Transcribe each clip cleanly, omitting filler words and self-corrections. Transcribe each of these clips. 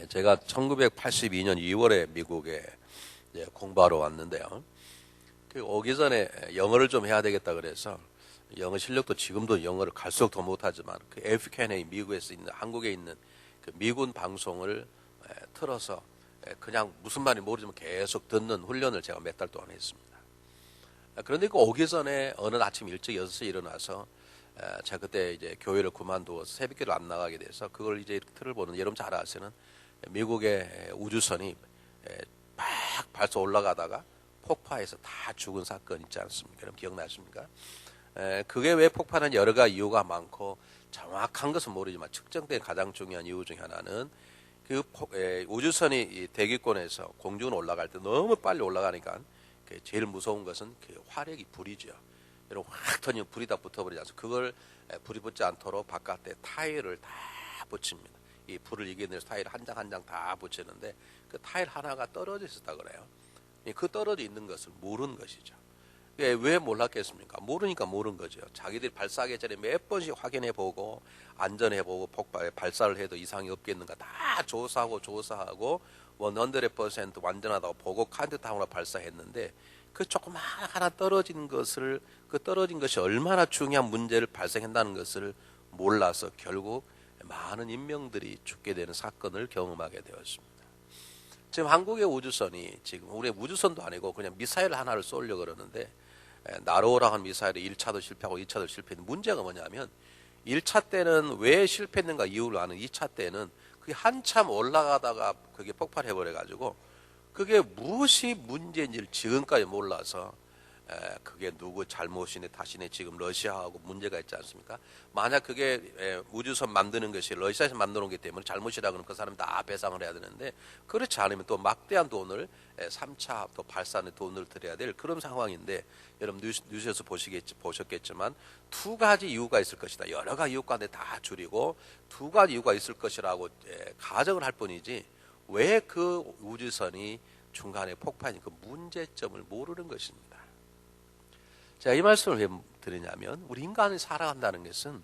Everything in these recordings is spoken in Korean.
제가 1982년 2월에 미국에 이제 공부하러 왔는데요. 그 오기 전에 영어를 좀 해야 되겠다 그래서 영어 실력도 지금도 영어를 갈수록 더 못하지만 그 FKNA 미국에서 있는 한국에 있는 그 미군 방송을 틀어서 그냥 무슨 말인지 모르지만 계속 듣는 훈련을 제가 몇 달 동안 했습니다. 그런데 그 오기 전에 어느 아침 일찍 6시에 일어나서 제가 그때 이제 교회를 그만두어서 새벽기도 안 나가게 돼서 그걸 이제 틀을 보는 여러분 잘 아시는 미국의 우주선이 막 발사 올라가다가 폭파해서 다 죽은 사건 있지 않습니까? 여러분 기억나십니까? 그게 왜 폭파하는 여러 가지 이유가 많고 정확한 것은 모르지만 측정된 가장 중요한 이유 중 하나는 그 우주선이 대기권에서 공중으로 올라갈 때 너무 빨리 올라가니까 제일 무서운 것은 그 화력이 불이죠. 여러분 확 터지면 불이 다 붙어버리지 않습니까? 그걸 불이 붙지 않도록 바깥에 타일을 다 붙입니다. 이 불을 이겨내서 타일 한 장 한 장 다 붙이는데 그 타일 하나가 떨어져 있었다 그래요. 그 떨어져 있는 것을 모르는 것이죠. 왜 몰랐겠습니까? 모르니까 모르는 거죠. 자기들이 발사하기 전에 몇 번씩 확인해보고 안전해보고 발사를 해도 이상이 없겠는가 다 조사하고 100% 완전하다고 보고 카운트다운으로 발사했는데 그 조그만 하나 떨어진 것을 그 떨어진 것이 얼마나 중요한 문제를 발생한다는 것을 몰라서 결국 많은 인명들이 죽게 되는 사건을 경험하게 되었습니다. 지금 한국의 우주선이 지금 우리 우주선도 아니고 그냥 미사일 하나를 쏘려고 그러는데 나로우라 한 미사일이 1차도 실패하고 2차도 실패했는데 문제가 뭐냐면 1차 때는 왜 실패했는가 이유를 아는 2차 때는 그게 한참 올라가다가 그게 폭발해버려가지고 그게 무엇이 문제인지를 지금까지 몰라서 그게 누구 잘못이네 탓이네 지금 러시아하고 문제가 있지 않습니까? 만약 그게 우주선 만드는 것이 러시아에서 만드는 거기 때문에 잘못이라 그러면 그 사람 다 배상을 해야 되는데 그렇지 않으면 또 막대한 돈을 3차 또 발사하는 돈을 들여야 될 그런 상황인데 여러분 뉴스에서 보셨겠지만 두 가지 이유가 있을 것이다. 여러 가지 이유 가운데 다 줄이고 두 가지 이유가 있을 것이라고 가정을 할 뿐이지 왜 그 우주선이 중간에 폭파하는 그 문제점을 모르는 것입니다. 제가 이 말씀을 왜 드리냐면 우리 인간이 살아간다는 것은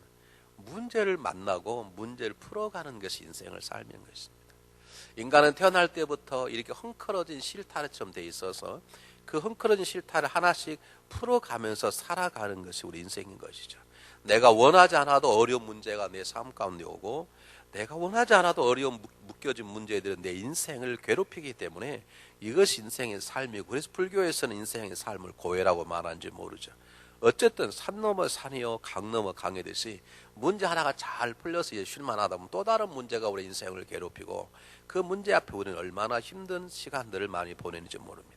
문제를 만나고 문제를 풀어가는 것이 인생을 살는 것입니다. 인간은 태어날 때부터 이렇게 헝클어진 실타래처럼 돼 있어서 그 헝클어진 실타를 하나씩 풀어가면서 살아가는 것이 우리 인생인 것이죠. 내가 원하지 않아도 어려운 문제가 내 삶 가운데 오고 내가 원하지 않아도 어려운 묶여진 문제들은 내 인생을 괴롭히기 때문에 이것이 인생의 삶이고 그래서 불교에서는 인생의 삶을 고해라고 말하는지 모르죠. 어쨌든 산 넘어 산이요 강 넘어 강이듯이 문제 하나가 잘 풀려서 쉴만하다 보면 또 다른 문제가 우리 인생을 괴롭히고 그 문제 앞에 우리는 얼마나 힘든 시간들을 많이 보내는지 모릅니다.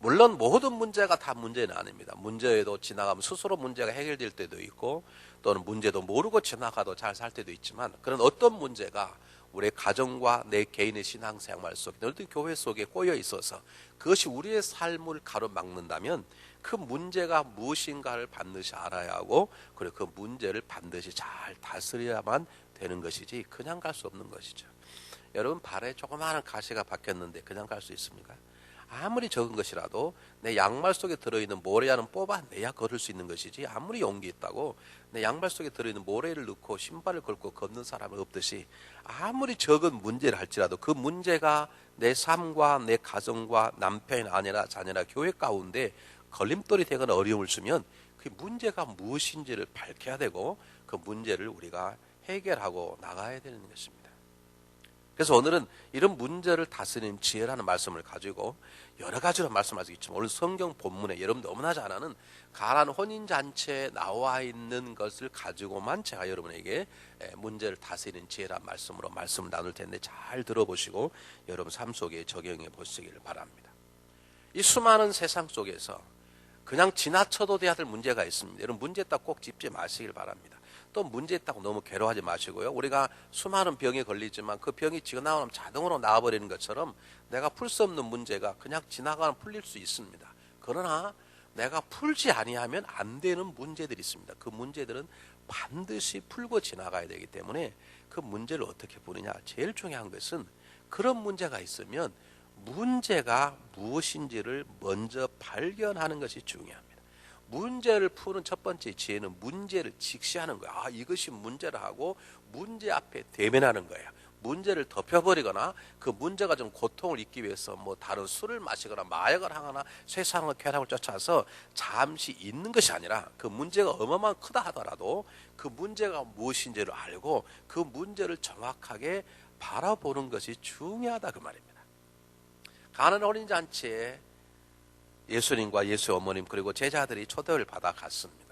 물론 모든 문제가 다 문제는 아닙니다. 문제에도 지나가면 스스로 문제가 해결될 때도 있고 또는 문제도 모르고 지나가도 잘 살 때도 있지만 그런 어떤 문제가 우리의 가정과 내 개인의 신앙생활 속에 어떤 교회 속에 꼬여 있어서 그것이 우리의 삶을 가로막는다면 그 문제가 무엇인가를 반드시 알아야 하고 그리고 그 문제를 반드시 잘 다스려야만 되는 것이지 그냥 갈 수 없는 것이죠. 여러분 발에 조그마한 가시가 박혔는데 그냥 갈 수 있습니까? 아무리 적은 것이라도 내 양말 속에 들어있는 모래알은 뽑아내야 걸을 수 있는 것이지 아무리 용기 있다고 내 양말 속에 들어있는 모래를 넣고 신발을 걸고 걷는 사람은 없듯이 아무리 적은 문제를 할지라도 그 문제가 내 삶과 내 가정과 남편이나 아내나 자녀나 교회 가운데 걸림돌이 되거나 어려움을 주면 그 문제가 무엇인지를 밝혀야 되고 그 문제를 우리가 해결하고 나가야 되는 것입니다. 그래서 오늘은 이런 문제를 다스리는 지혜라는 말씀을 가지고 여러 가지로 말씀할 수 있지만 오늘 성경 본문에 여러분들 너무나 잘 아는 가나안 혼인잔치에 나와 있는 것을 가지고만 제가 여러분에게 문제를 다스리는 지혜라는 말씀으로 말씀을 나눌 텐데 잘 들어보시고 여러분 삶 속에 적용해 보시기를 바랍니다. 이 수많은 세상 속에서 그냥 지나쳐도 돼야 될 문제가 있습니다. 여러분 문제 딱 꼭 짚지 마시길 바랍니다. 또 문제 있다고 너무 괴로워하지 마시고요. 우리가 수많은 병에 걸리지만 그 병이 지나가면 자동으로 나아버리는 것처럼 내가 풀 수 없는 문제가 그냥 지나가면 풀릴 수 있습니다. 그러나 내가 풀지 아니하면 안 되는 문제들이 있습니다. 그 문제들은 반드시 풀고 지나가야 되기 때문에 그 문제를 어떻게 푸느냐. 제일 중요한 것은 그런 문제가 있으면 문제가 무엇인지를 먼저 발견하는 것이 중요합니다. 문제를 푸는 첫 번째 지혜는 문제를 직시하는 거예요. 아, 이것이 문제라 하고 문제 앞에 대면하는 거예요. 문제를 덮여버리거나 그 문제가 좀 고통을 잊기 위해서 뭐 다른 술을 마시거나 마약을 하거나 세상의 쾌락을 쫓아서 잠시 잊는 것이 아니라 그 문제가 어마어마한 크다 하더라도 그 문제가 무엇인지를 알고 그 문제를 정확하게 바라보는 것이 중요하다 그 말입니다. 가나안 어린 잔치에 예수님과 예수의 어머님 그리고 제자들이 초대를 받아 갔습니다.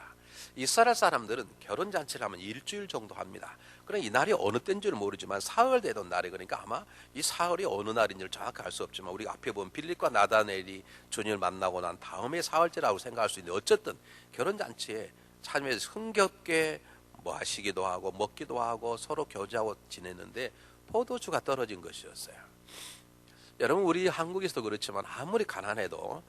이스라엘 사람들은 결혼잔치를 하면 일주일 정도 합니다. 그러니까 이 날이 어느 때인지는 모르지만 사흘 되던 날이 그러니까 아마 이 사흘이 어느 날인지를 정확히 알 수 없지만 우리가 앞에 보면 빌립과 나다넬이 주님을 만나고 난 다음에 사흘째라고 생각할 수 있는데 어쨌든 결혼잔치에 참여해서 흥겹게 뭐 하시기도 하고 먹기도 하고 서로 교제하고 지냈는데 포도주가 떨어진 것이었어요. 여러분 우리 한국에서도 그렇지만 아무리 가난해도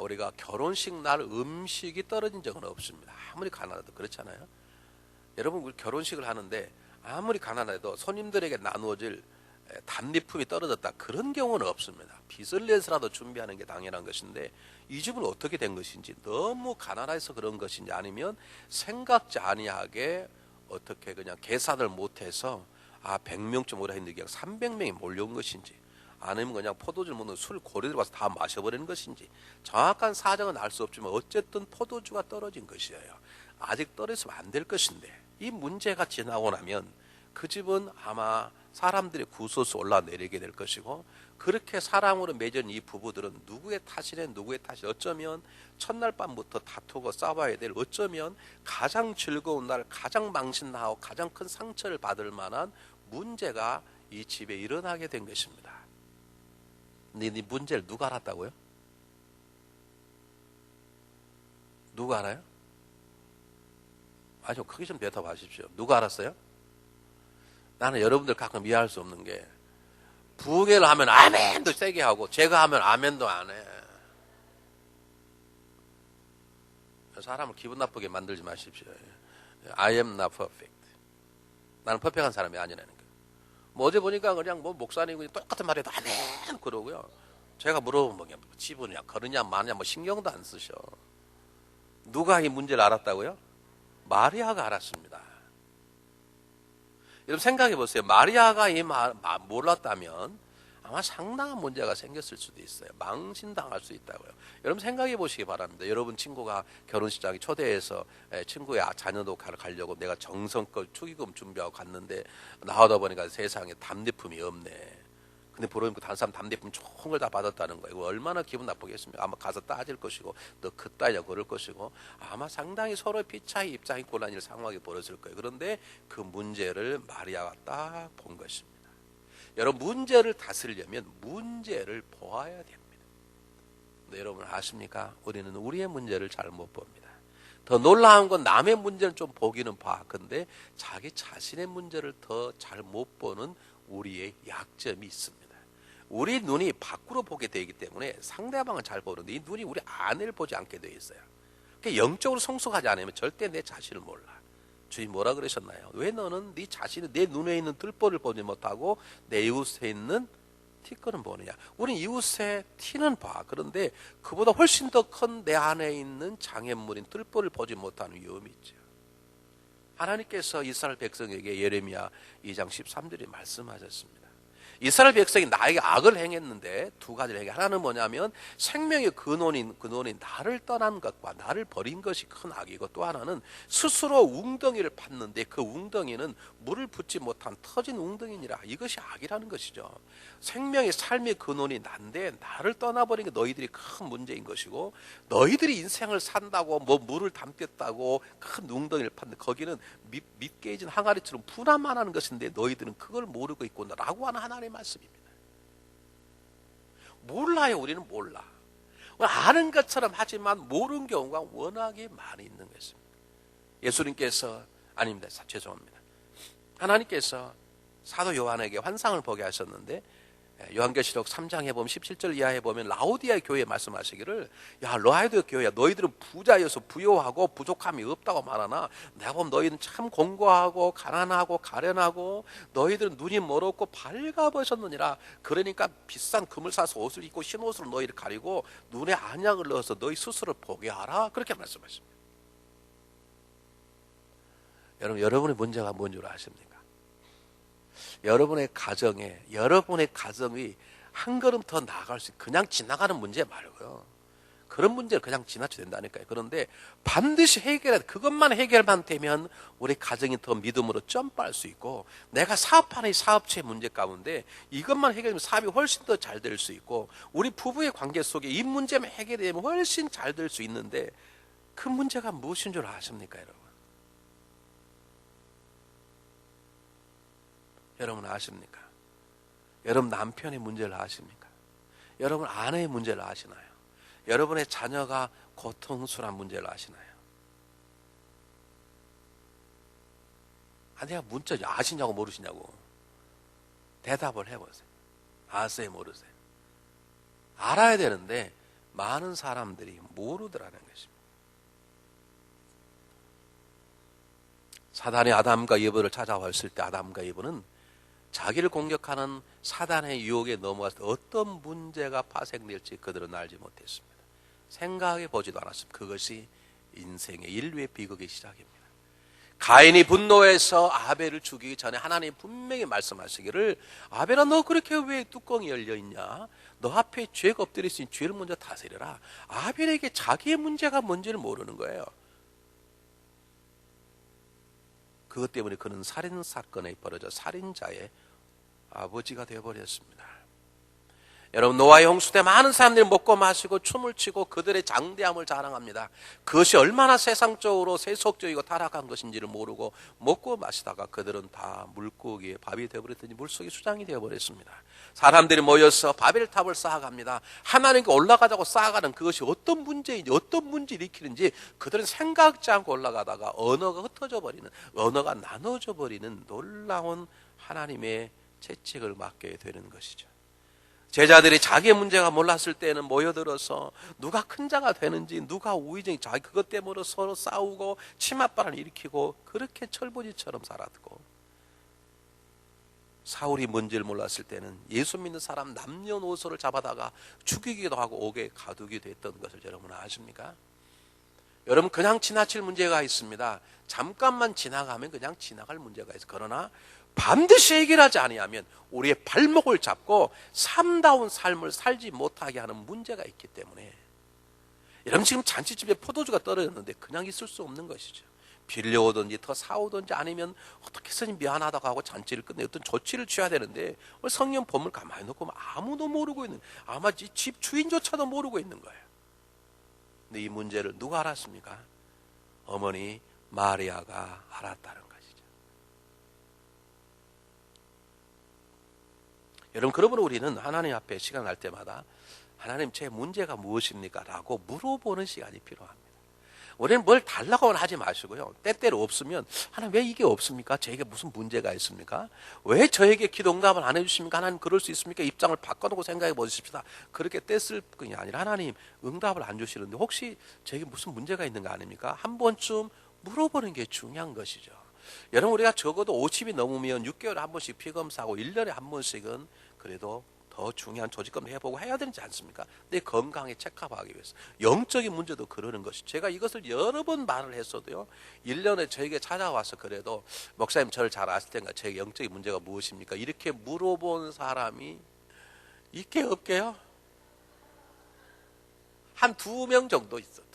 우리가 결혼식 날 음식이 떨어진 적은 없습니다. 아무리 가난해도 그렇잖아요. 여러분 우리 결혼식을 하는데 아무리 가난해도 손님들에게 나누어질 답례품이 떨어졌다 그런 경우는 없습니다. 빚을 내서라도 준비하는 게 당연한 것인데 이 집은 어떻게 된 것인지 너무 가난해서 그런 것인지 아니면 생각지 아니하게 어떻게 그냥 계산을 못해서 100명쯤 오라 했는데 그냥 300명이 몰려온 것인지 아니면 그냥 포도주를 먹는 술 고리들 와서 다 마셔버리는 것인지 정확한 사정은 알 수 없지만 어쨌든 포도주가 떨어진 것이에요. 아직 떨어지면 안 될 것인데 이 문제가 지나고 나면 그 집은 아마 사람들이 구소수 올라내리게 될 것이고 그렇게 사랑으로 맺은 이 부부들은 누구의 탓이래 누구의 탓이 어쩌면 첫날 밤부터 다투고 싸워야 될 어쩌면 가장 즐거운 날 가장 망신나고 가장 큰 상처를 받을 만한 문제가 이 집에 일어나게 된 것입니다. 네 문제를 누가 알았다고요? 누가 알아요? 아주 크게 좀 대답하십시오. 누가 알았어요? 나는 여러분들 가끔 이해할 수 없는 게 부흥회를 하면 아멘도 세게 하고 제가 하면 아멘도 안 해. 사람을 기분 나쁘게 만들지 마십시오. I am not perfect. 나는 퍼펙트한 사람이 아니라는 거예요. 뭐 어제 보니까 그냥 뭐 목사님이 똑같은 말해도 아멘 그러고요. 제가 물어보면 뭐 집으냐 거르냐 마냐 뭐 신경도 안 쓰셔. 누가 이 문제를 알았다고요? 마리아가 알았습니다. 여러분 생각해 보세요. 마리아가 이 몰랐다면 아마 상당한 문제가 생겼을 수도 있어요. 망신당할 수 있다고요. 여러분 생각해 보시기 바랍니다. 여러분 친구가 결혼식장에 초대해서 친구의 자녀도 가려고 내가 정성껏 축의금 준비하고 갔는데 나오다 보니까 세상에 답례품이 없네. 근데 보러니까 다른 사람 답례품 좋은 걸 다 받았다는 거예요. 이거 얼마나 기분 나쁘겠습니까? 아마 가서 따질 것이고 너 그따위냐 그럴 것이고 아마 상당히 서로의 피차이 입장이 곤란일 상황이 벌어질 거예요. 그런데 그 문제를 마리아가 딱 본 것입니다. 여러분 문제를 다스리려면 문제를 보아야 됩니다. 근데 여러분 아십니까? 우리는 우리의 문제를 잘 못 봅니다. 더 놀라운 건 남의 문제는 좀 보기는 봐. 근데 자기 자신의 문제를 더 잘 못 보는 우리의 약점이 있습니다. 우리 눈이 밖으로 보게 되기 때문에 상대방은 잘 보는데 이 눈이 우리 안을 보지 않게 되어 있어요. 그러니까 영적으로 성숙하지 않으면 절대 내 자신을 몰라. 주님 뭐라 그러셨나요? 왜 너는 네 자신이 내 눈에 있는 뜰보를 보지 못하고 내 이웃에 있는 티끌은 보느냐? 우린 이웃의 티는 봐. 그런데 그보다 훨씬 더 큰 내 안에 있는 장애물인 뜰보를 보지 못하는 위험이 있죠. 하나님께서 이스라엘 백성에게 예레미야 2장 13절에 말씀하셨습니다. 이스라엘 백성이 나에게 악을 행했는데 두 가지를 행해. 하나는 뭐냐면 생명의 근원인 나를 떠난 것과 나를 버린 것이 큰 악이고 또 하나는 스스로 웅덩이를 팠는데 그 웅덩이는 물을 붓지 못한 터진 웅덩이니라. 이것이 악이라는 것이죠. 생명의 삶의 근원이 난데 나를 떠나버린 게 너희들이 큰 문제인 것이고 너희들이 인생을 산다고 뭐 물을 담겠다고 큰 웅덩이를 팠는데 거기는 밑 깨진 항아리처럼 분함만 하는 것인데 너희들은 그걸 모르고 있구나라고 하는 하나님의 말씀입니다. 몰라요. 우리는 몰라. 아는 것처럼 하지만 모르는 경우가 워낙에 많이 있는 것입니다. 예수님께서 아닙니다. 죄송합니다. 하나님께서 사도 요한에게 환상을 보게 하셨는데 요한계시록 3장에 보면 17절 이하에 보면 라오디아 교회에 말씀하시기를 야 라오디아 교회야 너희들은 부자여서 부요하고 부족함이 없다고 말하나 내가 보면 너희는 참 공고하고 가난하고 가련하고 너희들은 눈이 멀었고 밝아버렸느니라. 그러니까 비싼 금을 사서 옷을 입고 흰 옷으로 너희를 가리고 눈에 안약을 넣어서 너희 스스로 보게 하라. 그렇게 말씀하십니다. 여러분 여러분의 문제가 뭔 줄 아십니까? 여러분의 가정이 한 걸음 더 나아갈 수 있는, 그냥 지나가는 문제 말고요. 그런 문제를 그냥 지나쳐도 된다니까요. 그런데 반드시 그것만 해결만 되면 우리 가정이 더 믿음으로 점프할 수 있고, 내가 사업하는 이 사업체의 문제 가운데 이것만 해결되면 사업이 훨씬 더 잘 될 수 있고, 우리 부부의 관계 속에 이 문제만 해결되면 훨씬 잘 될 수 있는데, 그 문제가 무엇인 줄 아십니까, 여러분? 여러분 아십니까? 여러분 남편의 문제를 아십니까? 여러분 아내의 문제를 아시나요? 여러분의 자녀가 고통스러운 문제를 아시나요? 내가 문자 아시냐고 모르시냐고 대답을 해보세요. 아세요, 모르세요? 알아야 되는데 많은 사람들이 모르더라는 것입니다. 사단이 아담과 이브를 찾아왔을 때 아담과 이브는 자기를 공격하는 사단의 유혹에 넘어갔을 때 어떤 문제가 파생될지 그들은 알지 못했습니다. 생각해 보지도 않았습니다. 그것이 인생의 인류의 비극의 시작입니다. 가인이 분노해서 아벨을 죽이기 전에 하나님 분명히 말씀하시기를, 아벨아, 너 그렇게 왜 뚜껑이 열려있냐? 너 앞에 죄가 엎드릴 수 있는 죄를 먼저 다스려라. 아벨에게 자기의 문제가 뭔지를 모르는 거예요. 그것 때문에 그는 살인사건에 벌어져 살인자의 아버지가 되어버렸습니다. 여러분, 노아의 홍수 때 많은 사람들이 먹고 마시고 춤을 추고 그들의 장대함을 자랑합니다. 그것이 얼마나 세상적으로 세속적이고 타락한 것인지를 모르고 먹고 마시다가 그들은 다 물고기에 밥이 되어버렸더니 물속에 수장이 되어버렸습니다. 사람들이 모여서 바벨탑을 쌓아갑니다. 하나님께 올라가자고 쌓아가는 그것이 어떤 문제인지, 어떤 문제를 일으키는지 그들은 생각지 않고 올라가다가 언어가 흩어져 버리는, 언어가 나눠져 버리는 놀라운 하나님의 채찍을 맞게 되는 것이죠. 제자들이 자기의 문제가 몰랐을 때는 모여들어서 누가 큰 자가 되는지, 누가 우위적인 자기 그것 때문에 서로 싸우고 치맛바람을 일으키고 그렇게 철부지처럼 살았고, 사울이 뭔지를 몰랐을 때는 예수 믿는 사람 남녀노소를 잡아다가 죽이기도 하고 옥에 가두기도 했던 것을 여러분 아십니까? 여러분, 그냥 지나칠 문제가 있습니다. 잠깐만 지나가면 그냥 지나갈 문제가 있어요. 그러나 반드시 해결하지 아니하면 우리의 발목을 잡고 삶다운 삶을 살지 못하게 하는 문제가 있기 때문에, 여러분 지금 잔치집에 포도주가 떨어졌는데 그냥 있을 수 없는 것이죠. 빌려오든지 더 사오든지 아니면 어떻게 해서든 미안하다고 하고 잔치를 끝내 어떤 조치를 취해야 되는데, 성령 법을 가만히 놓고 아무도 모르고 있는, 아마 집 주인조차도 모르고 있는 거예요. 근데 이 문제를 누가 알았습니까? 어머니 마리아가 알았다는 것이죠. 여러분, 그러므로 우리는 하나님 앞에 시간 날 때마다 하나님, 제 문제가 무엇입니까? 라고 물어보는 시간이 필요합니다. 우리는 뭘 달라고는 하지 마시고요. 때때로 없으면, 하나님 왜 이게 없습니까? 저에게 무슨 문제가 있습니까? 왜 저에게 기도 응답을 안 해주십니까? 하나님 그럴 수 있습니까? 입장을 바꿔놓고 생각해 보십시다. 그렇게 떼쓸 뿐이 아니라, 하나님 응답을 안 주시는데 혹시 저에게 무슨 문제가 있는 거 아닙니까? 한 번쯤 물어보는 게 중요한 것이죠. 여러분, 우리가 적어도 50이 넘으면 6개월에 한 번씩 피검사하고 1년에 한 번씩은 그래도 더 중요한 조직검을 해보고 해야 되지 않습니까? 내 건강에 체크하기 위해서. 영적인 문제도 그러는 것이, 제가 이것을 여러 번 말을 했어도요, 1년에 저에게 찾아와서 그래도 목사님 저를 잘 아실 텐가, 제 영적인 문제가 무엇입니까? 이렇게 물어본 사람이 있게 없게요? 한 2명 정도 있어. 2명.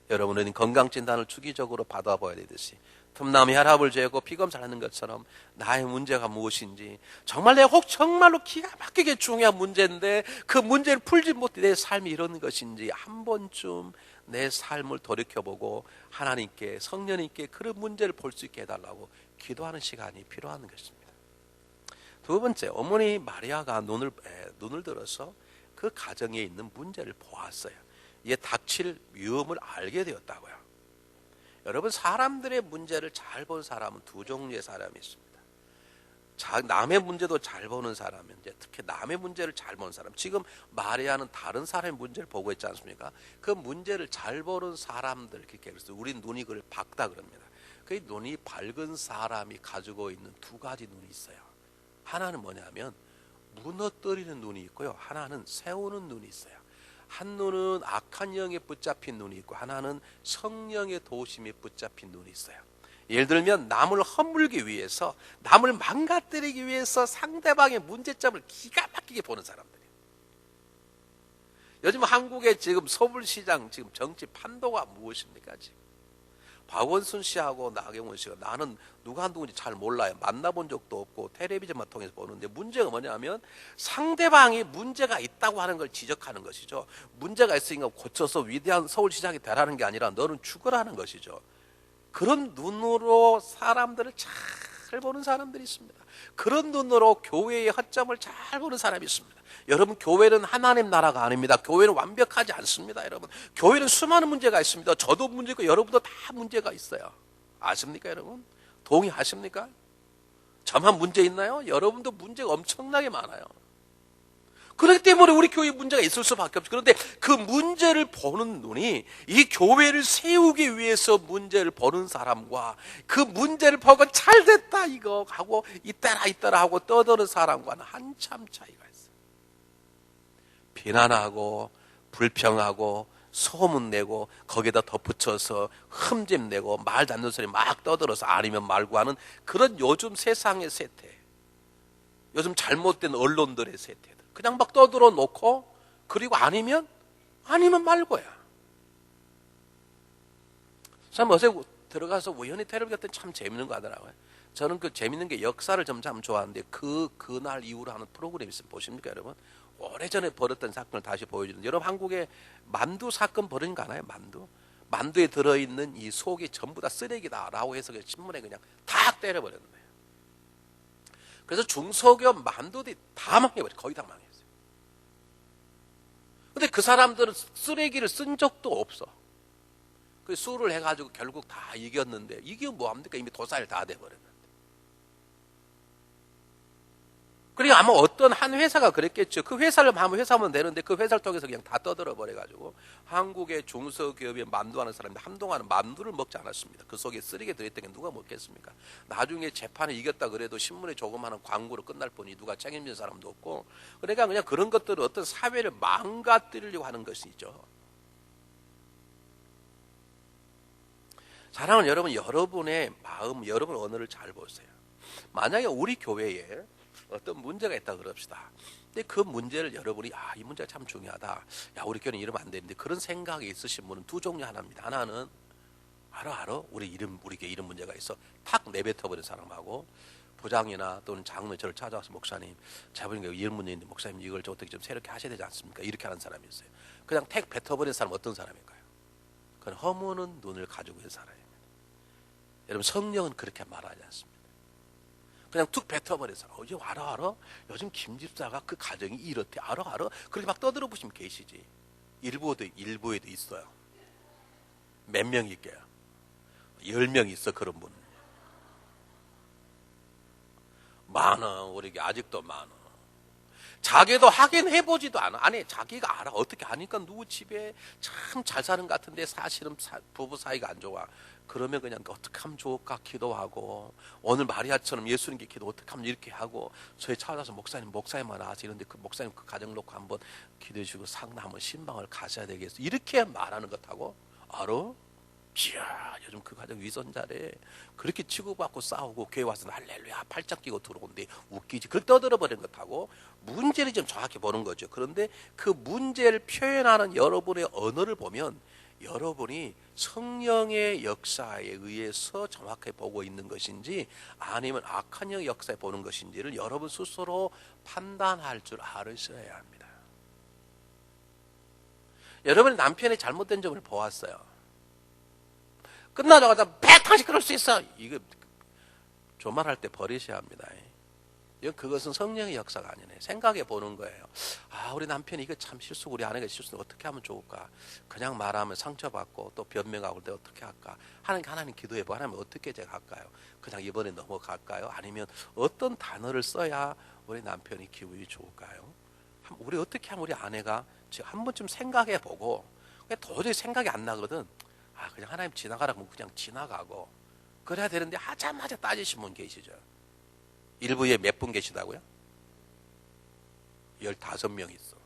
여러분은 건강진단을 주기적으로 받아봐야 되듯이 틈남이 혈압을 재고 피검사를 하는 것처럼 나의 문제가 무엇인지, 정말 내가 정말로 기가 막히게 중요한 문제인데 그 문제를 풀지 못해 내 삶이 이런 것인지 한 번쯤 내 삶을 돌이켜보고 하나님께, 성령님께 그런 문제를 볼 수 있게 해달라고 기도하는 시간이 필요한 것입니다. 두 번째, 어머니 마리아가 눈을 들어서 그 가정에 있는 문제를 보았어요. 이게 닥칠 위험을 알게 되었다고요. 여러분, 사람들의 문제를 잘 본 사람은 두 종류의 사람이 있습니다. 남의 문제도 잘 보는 사람은, 이제 특히 남의 문제를 잘 보는 사람. 지금 마리아는 다른 사람의 문제를 보고 있지 않습니까? 그 문제를 잘 보는 사람들, 그래서 우리 눈이 그걸 밝다 그럽니다. 그 눈이 밝은 사람이 가지고 있는 두 가지 눈이 있어요. 하나는 뭐냐면 무너뜨리는 눈이 있고요, 하나는 세우는 눈이 있어요. 한 눈은 악한 영에 붙잡힌 눈이 있고 하나는 성령의 도우심에 붙잡힌 눈이 있어요. 예를 들면 남을 허물기 위해서, 남을 망가뜨리기 위해서 상대방의 문제점을 기가 막히게 보는 사람들이에요. 요즘 한국의 지금 서울시장 지금 정치 판도가 무엇입니까? 지금 박원순 씨하고 나경원 씨가, 나는 누가 누군지 잘 몰라요. 만나본 적도 없고 텔레비전만 통해서 보는데, 문제가 뭐냐면 상대방이 문제가 있다고 하는 걸 지적하는 것이죠. 문제가 있으니까 고쳐서 위대한 서울시장이 되라는 게 아니라 너는 죽으라는 것이죠. 그런 눈으로 사람들을 잘 보는 사람들이 있습니다. 그런 눈으로 교회의 허점을 잘 보는 사람이 있습니다. 여러분, 교회는 하나님 나라가 아닙니다. 교회는 완벽하지 않습니다. 여러분, 교회는 수많은 문제가 있습니다. 저도 문제고 여러분도 다 문제가 있어요. 아십니까 여러분? 동의하십니까? 저만 문제 있나요? 여러분도 문제가 엄청나게 많아요. 그렇기 때문에 우리 교회에 문제가 있을 수밖에 없죠. 그런데 그 문제를 보는 눈이, 이 교회를 세우기 위해서 문제를 보는 사람과 그 문제를 보고 잘됐다 이거 하고 있더라 하고 떠드는 사람과는 한참 차이가 있어요. 비난하고 불평하고 소문내고 거기다 덧붙여서 흠집내고 말 닿는 소리 막 떠들어서 아니면 말고 하는 그런 요즘 세상의 세태, 요즘 잘못된 언론들의 세태들 그냥 막 떠들어 놓고, 그리고 아니면 말고야. 참 어제 들어가서 우연히 텔레비전 같은 참 재밌는 거 하더라고요. 저는 그 재밌는 게 역사를 참 좋아하는데 그날 이후로 하는 프로그램이 있으면 보십니까 여러분? 오래전에 벌었던 사건을 다시 보여주는, 여러분 한국에 만두 사건 벌어진 거 아나요? 만두에 들어있는 이 속이 전부 다 쓰레기다라고 해서 신문에 그냥 탁 때려버렸는 거예요. 그래서 중소기업 만두들이 다 망해버려요. 거의 다 망했어요. 근데 그 사람들은 쓰레기를 쓴 적도 없어. 그 수를 해가지고 결국 다 이겼는데, 이게 뭐합니까? 이미 도살이 다 돼버렸는데. 그러니까 아마 어떤 한 회사가 그랬겠죠. 그 회사를 하면 회사면 되는데 그 회사를 통해서 그냥 다 떠들어 버려가지고 한국의 중소기업에 만두하는 사람들 한동안은 만두를 먹지 않았습니다. 그 속에 쓰레기 들어있던 게 누가 먹겠습니까? 나중에 재판에 이겼다 그래도 신문에 조그마한 광고로 끝날 뿐이 누가 책임진 사람도 없고, 그러니까 그냥 그런 것들을 어떤 사회를 망가뜨리려고 하는 것이죠. 사랑하는 여러분, 여러분의 마음, 여러분 언어를 잘 보세요. 만약에 우리 교회에 어떤 문제가 있다 그럽시다. 근데 그 문제를 여러분이 이 문제가 참 중요하다. 우리 교회는 이러면 안 되는데, 그런 생각이 있으신 분은 두 종류 하나입니다. 하나는 알아 우리 교회 이런 문제가 있어 탁 내뱉어버린 사람하고, 부장이나 또는 장로님 저를 찾아와서 목사님 자본인가 이런 문제인데 목사님 이걸 좀 어떻게 좀 새롭게 하셔야 되지 않습니까? 이렇게 하는 사람이 있어요. 그냥 탁 뱉어버린 사람 어떤 사람일까요? 그건 허무는 눈을 가지고 있는 사람입니다. 여러분, 성령은 그렇게 말하지 않습니다. 그냥 툭 뱉어버려서 이제 알아 요즘 김 집사가 그 가정이 이렇대 알아 그렇게 막 떠들어 보시면 계시지. 일부에도 있어요. 몇 명 있게요? 10명 있어. 그런 분 많아. 우리 아직도 많아. 자기도 확인해보지도 않아. 아니, 자기가 알아. 어떻게 아니까 누구 집에 참 잘 사는 것 같은데 사실은 부부 사이가 안 좋아. 그러면 그냥 어떻게 하면 좋을까 기도하고, 오늘 마리아처럼 예수님께 기도 어떻게 하면 이렇게 하고, 저희 찾아서 목사님만 아세요. 이런데 그 목사님 그 가정 놓고 한번 기도해 주고 상담을 신방을 가셔야 되겠어. 이렇게 말하는 것하고, 알아? 이야, 요즘 그 가정 위선자래. 그렇게 치고받고 싸우고 교회 와서 할렐루야 팔짱 끼고 들어온데 웃기지. 그렇게 떠들어버린 것하고 문제를 좀 정확히 보는 거죠. 그런데 그 문제를 표현하는 여러분의 언어를 보면 여러분이 성령의 역사에 의해서 정확하게 보고 있는 것인지 아니면 악한 영의 역사에 보는 것인지를 여러분 스스로 판단할 줄 알으셔야 합니다. 여러분이 남편의 잘못된 점을 보았어요. 끝나자마자 100탄씩 그럴 수 있어. 이거 조말할 때 버리셔야 합니다. 그것은 성령의 역사가 아니네. 생각해 보는 거예요. 우리 남편이 이거 참 실수, 우리 아내가 실수 어떻게 하면 좋을까? 그냥 말하면 상처받고 또 변명하고 때 어떻게 할까? 하나님 기도해 봐. 하나님 어떻게 제가 할까요? 그냥 이번에 넘어갈까요? 아니면 어떤 단어를 써야 우리 남편이 기분이 좋을까요? 우리 어떻게 하면 우리 아내가 지금 한 번쯤 생각해 보고, 도저히 생각이 안 나거든. 그냥 하나님 지나가라고 그냥 지나가고 그래야 되는데 하자마자 따지신 분 계시죠. 일부에 몇 분 계시다고요? 15명 있어.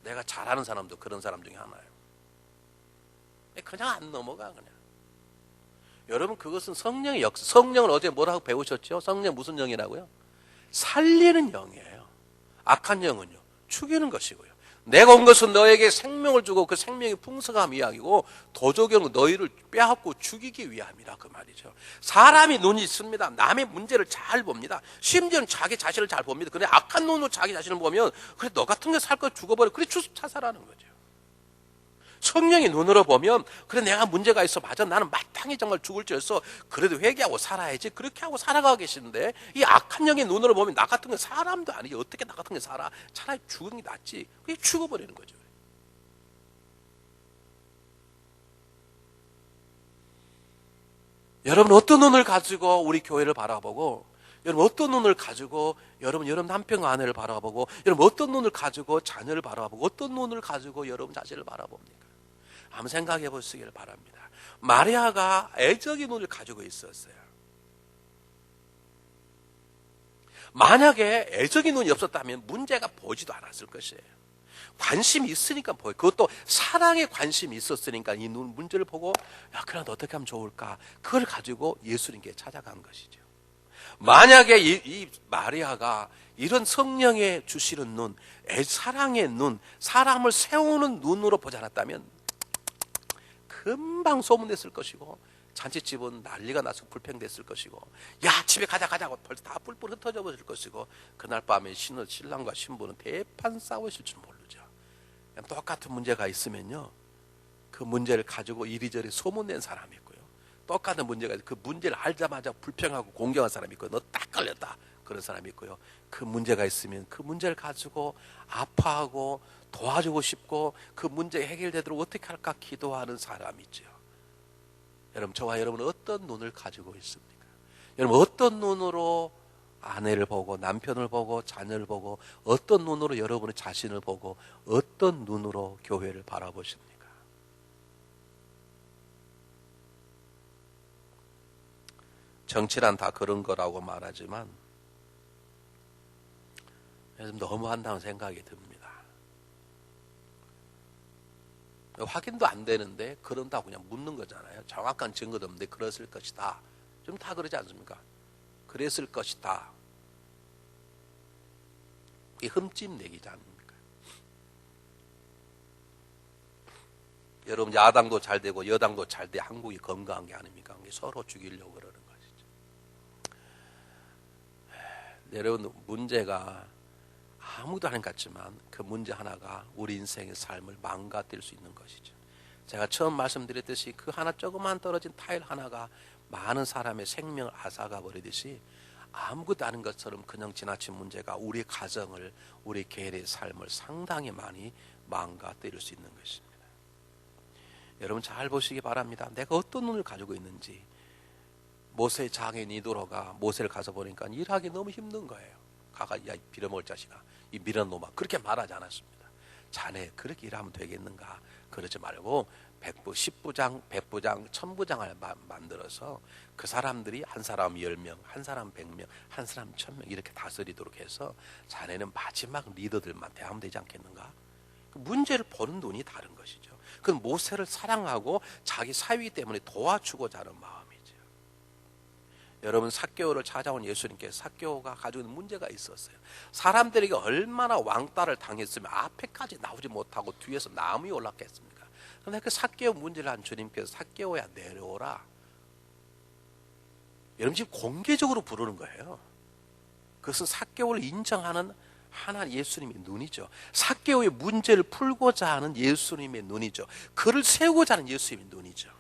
내가 잘 아는 사람도 그런 사람 중에 하나예요. 그냥 안 넘어가 그냥. 여러분 그것은 성령의 역사. 성령을 어제 뭐라고 배우셨죠? 성령 무슨 영이라고요? 살리는 영이에요. 악한 영은요 죽이는 것이고요. 내가 온 것은 너에게 생명을 주고 그 생명이 풍성함 이야기고 도적은 너희를 빼앗고 죽이기 위함이라 그 말이죠. 사람이 눈이 있습니다. 남의 문제를 잘 봅니다. 심지어는 자기 자신을 잘 봅니다. 근데 악한 눈으로 자기 자신을 보면 그래 너 같은 게 살 거 죽어버려. 그래 자살하는 거죠. 성령의 눈으로 보면 그래 내가 문제가 있어. 맞아 나는 마땅히 정말 죽을 죄였어. 그래도 회개하고 살아야지. 그렇게 하고 살아가고 계시는데 이 악한 영의 눈으로 보면 나 같은 게 사람도 아니지. 어떻게 나 같은 게 살아. 차라리 죽은 게 낫지. 그게 죽어버리는 거죠. 여러분 어떤 눈을 가지고 우리 교회를 바라보고 여러분 어떤 눈을 가지고 여러분 남편과 아내를 바라보고 여러분 어떤 눈을 가지고 자녀를 바라보고 어떤 눈을 가지고 여러분 자신을 바라봅니까? 한번 생각해 보시길 바랍니다. 마리아가 애적인 눈을 가지고 있었어요. 만약에 애적인 눈이 없었다면 문제가 보이지도 않았을 것이에요. 관심이 있으니까 보여요. 그것도 사랑에 관심이 있었으니까 이 눈 문제를 보고 야 그럼 어떻게 하면 좋을까? 그걸 가지고 예수님께 찾아간 것이죠. 만약에 이 마리아가 이런 성령의 주시는 눈, 사랑의 눈, 사람을 세우는 눈으로 보지 않았다면 금방 소문냈을 것이고 잔치집은 난리가 나서 불평됐을 것이고 야 집에 가자고 벌써 다 뿔뿔 흩어져 버릴 것이고 그날 밤에 신랑과 신부는 대판 싸우실 줄 모르죠. 똑같은 문제가 있으면요 그 문제를 가지고 이리저리 소문낸 사람이 있고요 똑같은 문제가 그 문제를 알자마자 불평하고 공경한 사람이 있고 너 딱 걸렸다 그런 사람이 있고요 그 문제가 있으면 그 문제를 가지고 아파하고 도와주고 싶고 그 문제 해결되도록 어떻게 할까 기도하는 사람이 있죠. 여러분 저와 여러분은 어떤 눈을 가지고 있습니까? 여러분 어떤 눈으로 아내를 보고 남편을 보고 자녀를 보고 어떤 눈으로 여러분의 자신을 보고 어떤 눈으로 교회를 바라보십니까? 정치란 다 그런 거라고 말하지만 요즘 너무한다는 생각이 듭니다. 확인도 안 되는데 그런다고 그냥 묻는 거잖아요. 정확한 증거도 없는데 그랬을 것이다. 좀 다 그러지 않습니까? 그랬을 것이다. 이게 흠집 내기지 않습니까? 여러분 야당도 잘 되고 여당도 잘 돼 한국이 건강한 게 아닙니까? 서로 죽이려고 그러는 것이죠. 여러분 문제가 아무도 안 같지만 그 문제 하나가 우리 인생의 삶을 망가뜨릴 수 있는 것이죠. 제가 처음 말씀드렸듯이 그 하나 조그만 떨어진 타일 하나가 많은 사람의 생명을 앗아가 버리듯이 아무것도 아닌 것처럼 그냥 지나친 문제가 우리 가정을 우리 개인의 삶을 상당히 많이 망가뜨릴 수 있는 것입니다. 여러분 잘 보시기 바랍니다. 내가 어떤 눈을 가지고 있는지. 모세의 장인 이도로가 모세를 가서 보니까 일하기 너무 힘든 거예요. 가가 야 빌어먹을 자식아 이 밀어놓아 그렇게 말하지 않았습니다. 자네 그렇게 일하면 되겠는가? 그러지 말고 백부, 십부장, 백부장, 천부장을 만들어서 그 사람들이 한 사람 10명, 한 사람 100명, 한 사람 1000명 이렇게 다스리도록 해서 자네는 마지막 리더들만 대하면 되지 않겠는가? 문제를 보는 눈이 다른 것이죠. 그건 모세를 사랑하고 자기 사위 때문에 도와주고자 하는 마음이죠. 여러분 삭개오를 찾아온 예수님께서 삭개오가 가지고 있는 문제가 있었어요. 사람들에게 얼마나 왕따를 당했으면 앞에까지 나오지 못하고 뒤에서 나무 위에 올랐겠습니까? 그런데 그 삭개오 문제를 한 주님께서 삭개오야 내려오라. 여러분 지금 공개적으로 부르는 거예요. 그것은 삭개오를 인정하는 하나님 예수님의 눈이죠. 삭개오의 문제를 풀고자 하는 예수님의 눈이죠. 그를 세우고자 하는 예수님의 눈이죠.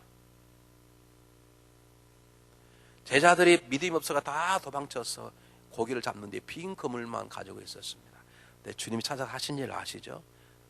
제자들이 믿음이 없어가 다 도망쳐서 고기를 잡는데 빈 그물만 가지고 있었습니다. 근데 주님이 찾아서 하신 일 아시죠?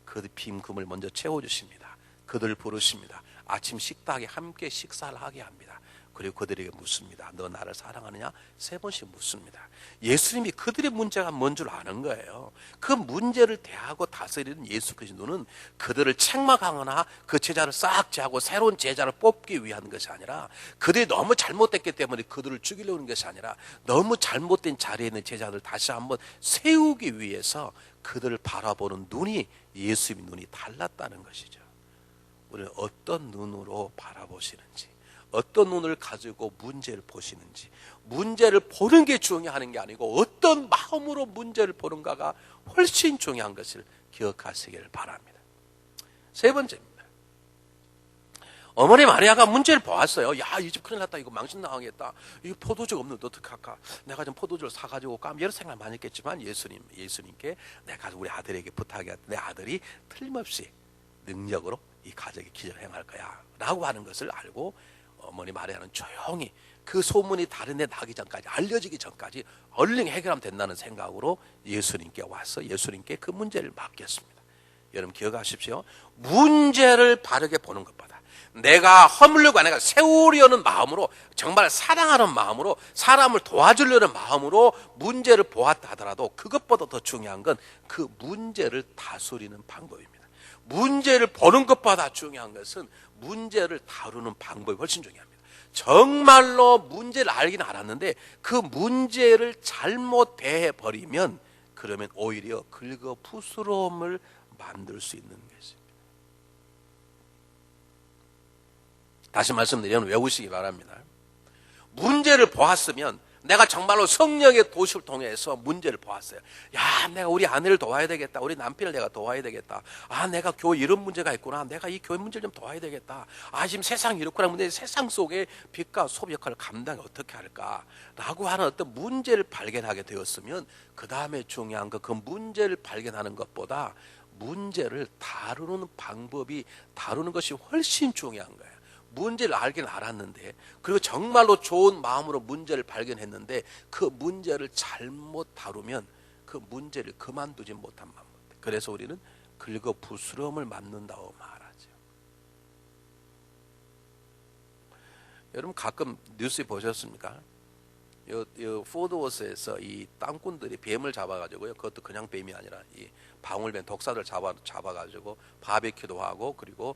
그 빈 그물 먼저 채워주십니다. 그들 부르십니다. 아침 식탁에 함께 식사를 하게 합니다. 그리고 그들에게 묻습니다. 너 나를 사랑하느냐? 3번씩 묻습니다. 예수님이 그들의 문제가 뭔 줄 아는 거예요. 그 문제를 대하고 다스리는 예수 그리스도는 그들을 책망하거나 그 제자를 싹 제하고 새로운 제자를 뽑기 위한 것이 아니라, 그들이 너무 잘못됐기 때문에 그들을 죽이려는 것이 아니라, 너무 잘못된 자리에 있는 제자들을 다시 한번 세우기 위해서 그들을 바라보는 눈이, 예수님의 눈이 달랐다는 것이죠. 우리는 어떤 눈으로 바라보시는지, 어떤 눈을 가지고 문제를 보시는지, 문제를 보는 게 중요한 게 아니고 어떤 마음으로 문제를 보는가가 훨씬 중요한 것을 기억하시길 바랍니다. 3번째입니다. 어머니 마리아가 문제를 보았어요. 야, 이 집 큰일 났다. 이거 망신당하겠다. 이거 포도주가 없는데 어떡할까? 내가 좀 포도주를 사가지고 올까? 여러 생각을 많이 했겠지만 예수님께 내가 우리 아들에게 부탁해. 내 아들이 틀림없이 능력으로 이 가정의 기적을 행할 거야 라고 하는 것을 알고 어머니 마리아는 조용히 그 소문이 다른 데 나기 전까지, 알려지기 전까지 얼른 해결하면 된다는 생각으로 예수님께 와서 예수님께 그 문제를 맡겼습니다. 여러분 기억하십시오. 문제를 바르게 보는 것보다 내가 허물려고, 내가 세우려는 마음으로, 정말 사랑하는 마음으로, 사람을 도와주려는 마음으로 문제를 보았다 하더라도 그것보다 더 중요한 건 그 문제를 다스리는 방법입니다. 문제를 보는 것보다 중요한 것은 문제를 다루는 방법이 훨씬 중요합니다. 정말로 문제를 알긴 알았는데 그 문제를 잘못 대해버리면 그러면 오히려 긁어부스럼을 만들 수 있는 것입니다. 다시 말씀드리면 외우시기 바랍니다. 문제를 보았으면, 내가 정말로 성령의 도시를 통해서 문제를 보았어요. 야, 내가 우리 아내를 도와야 되겠다. 우리 남편을 내가 도와야 되겠다. 아, 내가 교회 이런 문제가 있구나. 내가 이 교회 문제를 좀 도와야 되겠다. 아, 지금 세상이 이렇구나. 근데 세상 속에 빛과 소비 역할을 감당해 어떻게 할까? 라고 하는 어떤 문제를 발견하게 되었으면 그 다음에 중요한 거, 그 문제를 발견하는 것보다 문제를 다루는 방법이, 다루는 것이 훨씬 중요한 거예요. 문제를 알긴 알았는데, 그리고 정말로 좋은 마음으로 문제를 발견했는데 그 문제를 잘못 다루면 그 문제를 그만두지 못한 마음. 그래서 우리는 긁어부스럼을 맞는다고 말하죠. 여러분 가끔 뉴스 보셨습니까? 요 포드워스에서 이 땅꾼들이 뱀을 잡아가지고요. 그것도 그냥 뱀이 아니라 이 방울뱀, 독사들 잡아가지고 바베큐도 하고, 그리고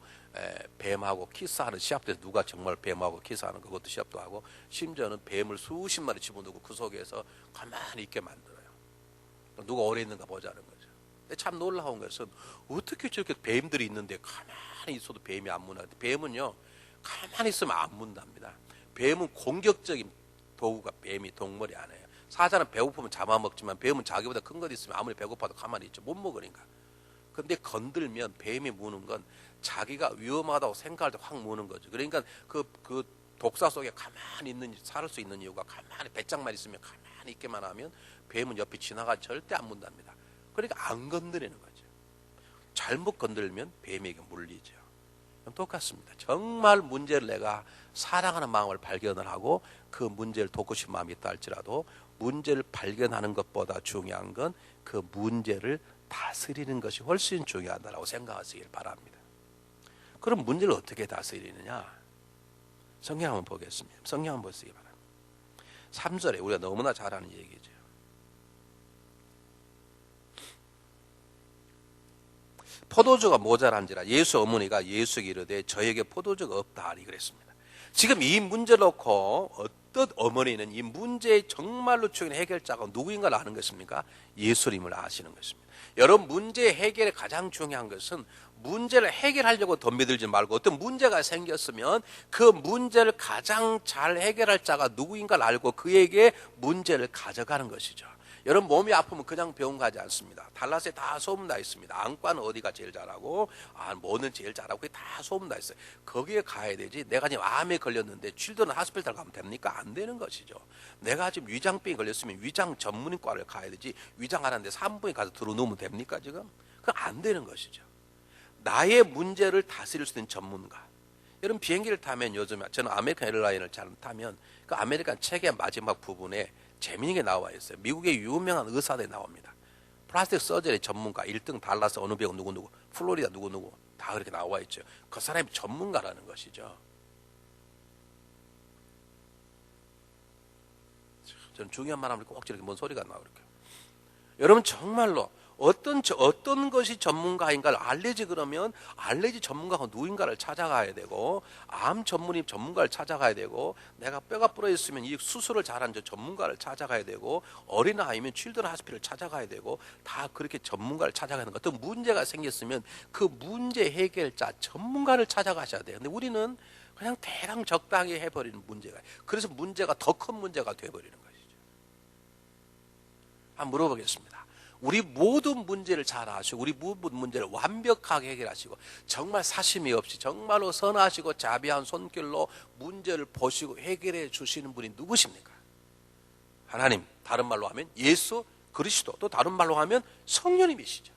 뱀하고 키스하는 시합도, 누가 정말 뱀하고 키스하는 그것도 시합도 하고, 심지어는 뱀을 수십 마리 집어넣고 그 속에서 가만히 있게 만들어요. 누가 오래 있는가 보자는 거죠. 근데 참 놀라운 것은 어떻게 저렇게 뱀들이 있는데 가만히 있어도 뱀이 안 무나는데, 뱀은요 가만히 있으면 안 문답니다. 뱀은 공격적인 도구가 뱀이 동물이 아니에요. 사자는 배고프면 잡아먹지만 뱀은 자기보다 큰 것 있으면 아무리 배고파도 가만히 있죠. 못 먹으니까. 근데 건들면 뱀이 무는 건 자기가 위험하다고 생각할 때 확 무는 거죠. 그러니까 그 독사 속에 가만히 살을 수 있는 이유가, 가만히 배짱만 있으면 가만히 있게만 하면 뱀은 옆에 지나가 절대 안 문답니다. 그러니까 안 건드리는 거죠. 잘못 건들면 뱀에게 물리죠. 똑같습니다. 정말 문제를 내가 사랑하는 마음을 발견을 하고 그 문제를 돕고 싶은 마음이 있다 할지라도 문제를 발견하는 것보다 중요한 건 그 문제를 다스리는 것이 훨씬 중요하다고 생각하시길 바랍니다. 그럼 문제를 어떻게 다스리느냐? 성경 한번 보겠습니다. 성경 한번 보시기 바랍니다. 3절에 우리가 너무나 잘 아는 얘기죠. 포도주가 모자란지라 예수 어머니가 예수에게 이르되 저에게 포도주가 없다 하리 그랬습니다. 지금 이 문제를 놓고 어떤 어머니는 이 문제의 정말로 중요한 해결자가 누구인가를 아는 것입니까? 예수님을 아시는 것입니다. 여러분 문제 해결의 가장 중요한 것은 문제를 해결하려고 덤벼들지 말고, 어떤 문제가 생겼으면 그 문제를 가장 잘 해결할 자가 누구인가를 알고 그에게 문제를 가져가는 것이죠. 여러분 몸이 아프면 그냥 병원 가지 않습니다. 달라스에 다 소문나 있습니다. 안과는 어디가 제일 잘하고, 뭐는 제일 잘하고, 그게 다 소문나 있어요. 거기에 가야 되지. 내가 지금 암에 걸렸는데 칠드런 하스피탈 가면 됩니까? 안 되는 것이죠. 내가 지금 위장병이 걸렸으면 위장 전문과를 가야 되지. 위장하는데 산부인 가서 들어놓으면 됩니까 지금? 그건 안 되는 것이죠. 나의 문제를 다스릴 수 있는 전문가. 여러분 비행기를 타면 요즘에 저는 아메리칸 에어라인을 잘 타면 그 아메리칸 책의 마지막 부분에 재미있게 나와 있어요. 미국의 유명한 의사들이 나옵니다. 플라스틱 서저리 전문가 1등 달라스 어느 병원 누구누구, 플로리다 누구누구 다 그렇게 나와 있죠. 그 사람이 전문가라는 것이죠. 저는 중요한 말 하면 꼭 저렇게 뭔 소리가 나고 그렇게. 여러분 정말로 어떤 것이 전문가인가를 알려지 그러면 알레르기 전문가가 누구인가를 찾아가야 되고, 암 전문가를 찾아가야 되고, 내가 뼈가 부러 있으면 이 수술을 잘한 저 전문가를 찾아가야 되고, 어린아이면 칠드런 하스피를 찾아가야 되고, 다 그렇게 전문가를 찾아가는 거. 어떤 문제가 생겼으면 그 문제 해결자 전문가를 찾아가셔야 돼요. 근데 우리는 그냥 대강 적당히 해버리는 문제가, 그래서 문제가 더 큰 문제가 돼버리는 것이죠. 한번 물어보겠습니다. 우리 모든 문제를 잘 아시고 우리 모든 문제를 완벽하게 해결하시고 정말 사심이 없이 정말로 선하시고 자비한 손길로 문제를 보시고 해결해 주시는 분이 누구십니까? 하나님, 다른 말로 하면 예수 그리스도, 또 다른 말로 하면 성령님이시죠.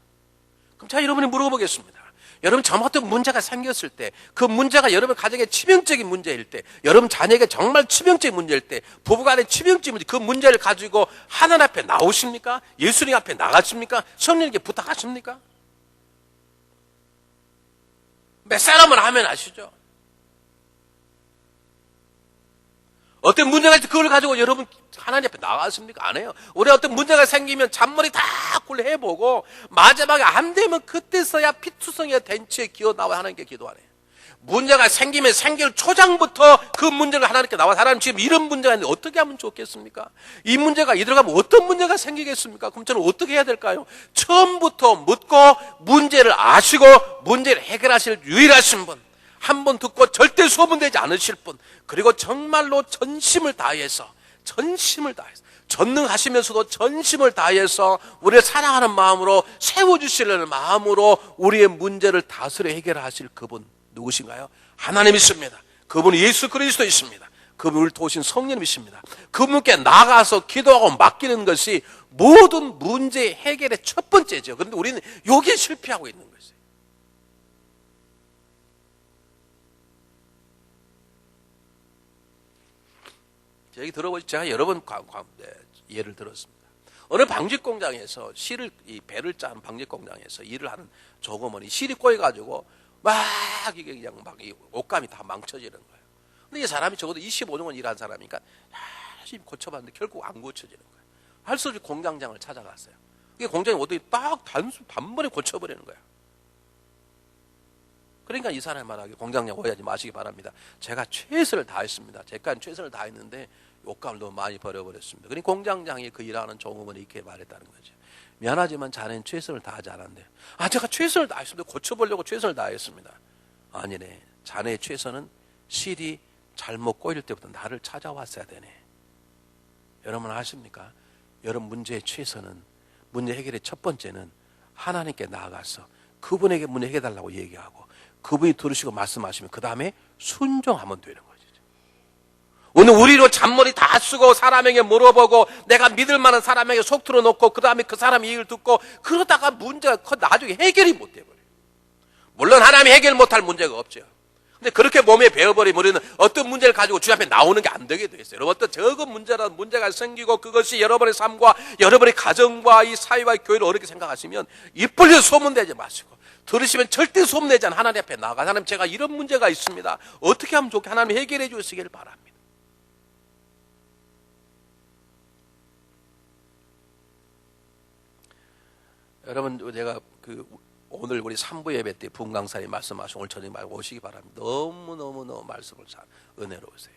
그럼 제가 여러분이 물어보겠습니다. 여러분 잘못된 문제가 생겼을 때, 그 문제가 여러분 가정의 치명적인 문제일 때, 여러분 자녀에게 정말 치명적인 문제일 때, 부부간의 치명적인 문제, 그 문제를 가지고 하나님 앞에 나오십니까? 예수님 앞에 나가십니까? 성령님께 부탁하십니까? 몇 사람은 하면 아시죠? 어떤 문제가 있을 때 그걸 가지고 여러분 하나님 앞에 나갔습니까? 안 해요. 우리 어떤 문제가 생기면 잔머리 다 굴해보고 마지막에 안 되면 그때서야 피투성이가 덴치에 기어 나와 하나님께 기도하네. 문제가 생기면 생길 초장부터 그 문제가 하나님께 나와. 하나님 지금 이런 문제가 있는데 어떻게 하면 좋겠습니까? 이 문제가 이들어가면 어떤 문제가 생기겠습니까? 그럼 저는 어떻게 해야 될까요? 처음부터 묻고 문제를 아시고 문제를 해결하실 유일하신 분, 한 번 듣고 절대 소문되지 않으실 분, 그리고 정말로 전심을 다해서 전능하시면서도 전심을 다해서 우리를 사랑하는 마음으로 세워주시려는 마음으로 우리의 문제를 다스려 해결하실 그분 누구신가요? 하나님이십니다. 그분은 예수 그리스도이십니다. 그분을 도우신 성령님이십니다. 그분께 나가서 기도하고 맡기는 것이 모든 문제 해결의 첫 번째죠. 그런데 우리는 여기에 실패하고 있는 것이에요. 여기 들어보시죠. 제가 여러 번 예를 들었습니다. 어느 방직 공장에서 이 배를 짜는 방직 공장에서 일을 하는 조거머니 실이 꼬여가지고 막 이게 그냥 막 이 옷감이 다 망쳐지는 거예요. 근데 이 사람이 적어도 25년간 일한 사람이니까 열심히 고쳐봤는데 결국 안 고쳐지는 거예요. 할 수 없이 공장장을 찾아갔어요. 이게 공장이 어떻게 딱 단번에 고쳐버리는 거예요. 그러니까 이 사람이 말하기, 공장장 오해하지 마시기 바랍니다. 제가 최선을 다했습니다. 제가 최선을 다했는데 옷감을 너무 많이 버려버렸습니다. 그러니 공장장이 그 일하는 종업원이 이렇게 말했다는 거죠. 미안하지만 자네는 최선을 다하지 않았는데, 제가 최선을 다했습니다. 고쳐보려고 최선을 다했습니다. 아니네. 자네의 최선은 실이 잘못 꼬일 때부터 나를 찾아왔어야 되네. 여러분 아십니까? 여러분 문제의 최선은, 문제 해결의 첫 번째는 하나님께 나아가서 그분에게 문제 해결해달라고 얘기하고 그분이 들으시고 말씀하시면 그 다음에 순종하면 되는 거죠. 오늘 우리로 잔머리 다 쓰고 사람에게 물어보고 내가 믿을 만한 사람에게 속 틀어놓고 그 다음에 그 사람 얘기를 듣고 그러다가 문제가 나중에 해결이 못 돼버려요. 물론 하나님이 해결 못할 문제가 없죠. 근데 그렇게 몸에 배워버리면 우리는 어떤 문제를 가지고 주님 앞에 나오는 게 안 되게 돼 있어요. 여러분 어떤 적은 문제라는 문제가 생기고 그것이 여러분의 삶과 여러분의 가정과 이 사회와 교회를 어렵게 생각하시면 입 벌려 소문내지 마시고 들으시면 절대 소문내지 않은 하나님 앞에 나가, 하나님 제가 이런 문제가 있습니다. 어떻게 하면 좋게 하나님 해결해 주시길 바랍니다. 여러분 제가 오늘 우리 3부 예배 때 분강사님 말씀하신 오늘 저녁 말고 오시기 바랍니다. 너무 말씀을 잘 은혜로우세요.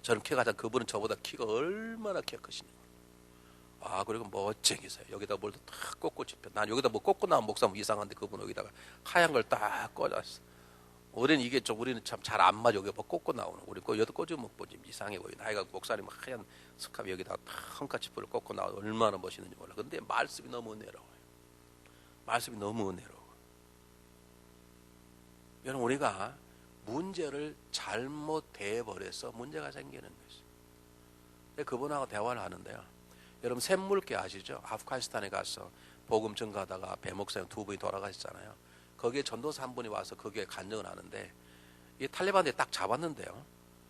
저는 키가 작은 그분은 저보다 키가 얼마나 키가 크시냐. 그리고 멋쟁이세요. 여기다 뭘 딱 꽂고 집혀. 난 여기다 뭐 꽂고 나면 목사님 이상한데 그분은 여기다가 하얀 걸 딱 꽂았어. 우리는 참 잘 안 맞아. 여기 뭐 꽂고 나오는. 우리 여기다 꽂으면 좀 이상해 보이네. 하여간 목사님 하얀 스카프 여기다 딱 헝카치프를 꽂고 나오면 얼마나 멋있는지 몰라. 근데 말씀이 너무 은혜로워요. 말씀이 너무 은혜로워. 여러분 우리가 문제를 잘못 대해버려서 문제가 생기는 것이. 그분하고 대화를 하는데요. 여러분 샘물개 아시죠? 아프가니스탄에 가서 복음 전가하다가 배 목사님 2분이 돌아가셨잖아요. 거기에 전도사 한 분이 와서 거기에 간증을 하는데 이 탈레반들이 딱 잡았는데요.